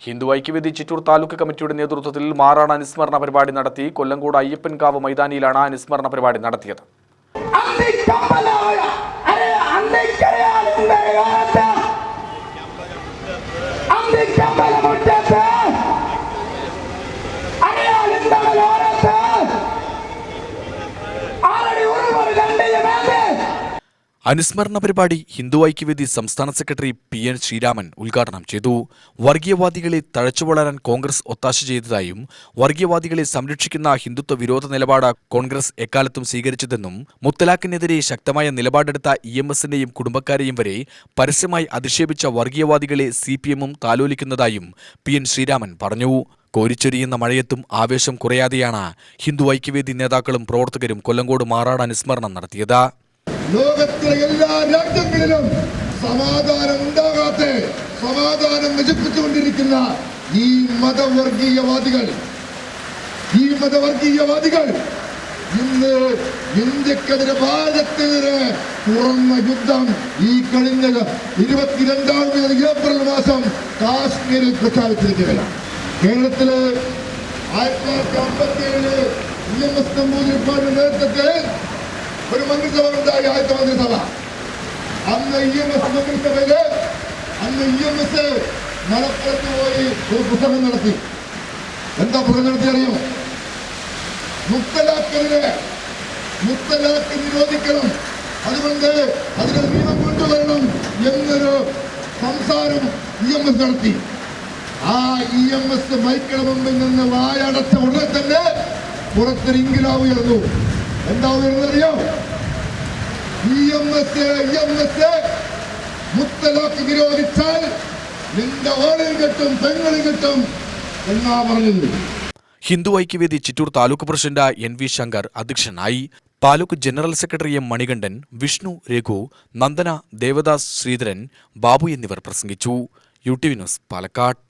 ഹിന്ദു ഐക്യവേദി ചിറ്റൂർ താലൂക്ക് കമ്മിറ്റിയുടെ നേതൃത്വത്തിൽ മാറാട് അനുസ്മരണ പരിപാടി നടത്തി. കൊല്ലങ്കോട് അയ്യപ്പൻകാവ് മൈതാനിയിലാണ് അനുസ്മരണ പരിപാടി നടത്തിയത്. അനുസ്മരണ പരിപാടി ഹിന്ദു ഐക്യവേദി സംസ്ഥാന സെക്രട്ടറി PN ശ്രീരാമൻ ഉദ്ഘാടനം ചെയ്തു. വർഗീയവാദികളെ തഴച്ചുവളരാൻ കോൺഗ്രസ് ഒത്താശ ചെയ്തതായും വർഗീയവാദികളെ സംരക്ഷിക്കുന്ന ഹിന്ദുത്വ വിരോധ നിലപാട് കോൺഗ്രസ് എക്കാലത്തും സ്വീകരിച്ചതെന്നും മുത്തലാഖിനെതിരെ ശക്തമായ നിലപാടെടുത്ത EMSന്റെയും കുടുംബക്കാരെയും വരെ പരസ്യമായി അധിക്ഷേപിച്ച വർഗീയവാദികളെ CPMും താലോലിക്കുന്നതായും PN ശ്രീരാമൻ പറഞ്ഞു. കോരിച്ചൊരിയുന്ന മഴയത്തും ആവേശം കുറയാതെയാണ് ഹിന്ദു ഐക്യവേദി നേതാക്കളും പ്രവർത്തകരും കൊല്ലങ്കോട് മാറാട് അനുസ്മരണം നടത്തിയത്. ലോകത്തിലെ എല്ലാ രാജ്യങ്ങളിലും സമാധാനം ഉണ്ടാകാത്ത, സമാധാനം നശിപ്പിച്ചുകൊണ്ടിരിക്കുന്ന ഈ മതവർഗീയവാദികൾ ഇന്ന് ഇന്ത്യക്കെതിരെ, ഭാരതത്തിനെതിരെ തുറന്ന യുദ്ധം ഈ കഴിഞ്ഞ 22 ഏപ്രിൽ മാസം കാശ്മീരിൽ പ്രഖ്യാപിച്ചിരിക്കുകയാണ്. കേരളത്തില് 1957 EMS നമ്പൂതിരിപ്പാടിന്റെ നേതൃത്വത്തിൽ ഒരു മന്ത്രിസഭ ഉണ്ടായി, ആദ്യത്തെ മന്ത്രിസഭ. അന്ന് EMS മന്ത്രിസഭയില് EMS മലപ്പുറത്ത് പോയി ഒരു പുസ്തകം നടത്തി. എന്താ പുസ്തകം നടത്തി അറിയോ? മുത്തലാഖ് നിരോധിക്കണം, അതുകൊണ്ട് അതിന് നിയമം കൊണ്ടുവരണം എന്നൊരു സംസാരം EMS നടത്തി. ആ EMS മൈക്കിന് മുമ്പിൽ നിന്ന് വായടച്ച ഉടനെ തന്നെ പുറത്തൊരു ഇൻകിലാബ് ഉയർന്നു. എന്താ ഉയർന്നറിയോ? EMS മുത്തലാഖ് വിരോധിച്ചാൽ നിന്റെ ഓളിൽ കെട്ടും, പെങ്ങളും കെട്ടും എന്നാ പറഞ്ഞത്. ഹിന്ദു ഐക്യവേദി ചിറ്റൂർ താലൂക്ക് പ്രസിഡന്റ് NV ശങ്കർ അധ്യക്ഷനായി. Taluk general secretary M Manikandan, Vishnu, Raghu, Nandana, Devadas, Sreedharan, Babu എന്നിവർ പ്രസംഗിച്ചു. UTV news, Palakkad.